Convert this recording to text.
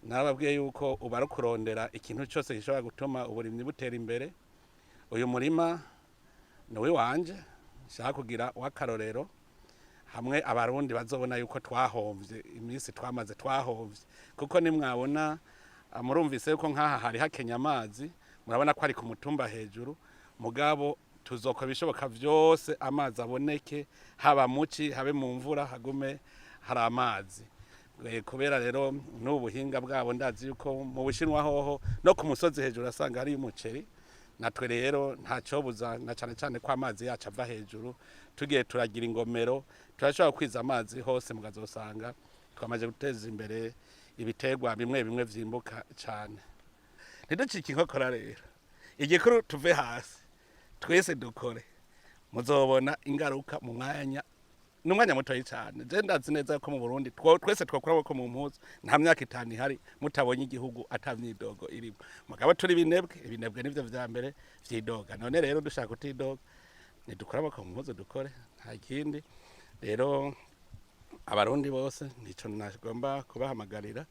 narababwiye yuko uba ari kurondera ikintu cyose gishobora gutuma uburimyi butera imbere. Uyu murima ni uw'iwanje nshaka kugira uw'akarorero, hamwe abarundi bazobona yuko twahomvye iminsi twamaze twahomvye, kuko nimwabona murumvise yuko nk'aha hari hakenya amazi, murabona ko ari ku mutumba hejuru, mugabo tuzokora ibishoboka vyose amazi aboneke, haba muci habe mu mvura hagume hari amazi. Kubera rero n'ubuhinga bwabo ndazi yuko mu Bushinwa hoho no ku musozi hejuru asanga hari umuceri, natwe rero ntacobuza na cane cane ko amazi yacu ava hejuru, tugiye turagira ingomero turashobora kwiza amazi hose, mugazosanga twamaze guteza imbere ibiterwa bimwe bimwe vyimbuka cane. Ntiducike inkokora rero, igikuru tuve hasi twese dukore, muzobona ingaruka mu mwanya mutoyi cyane. Je ndazi neza ko mu Burundi twese twokora ko mu mpuzu nta myaka 5 ihari mutabonye igihugu atamyidogo irimo, mugabo turi ibinebwe nivyo vya mbere vyidoga. None rero dushaka kutidoga, nidukora ko mu mpuzu dukore, nta kindi. Rero abarundi bose nico nagomba kubahamagarira.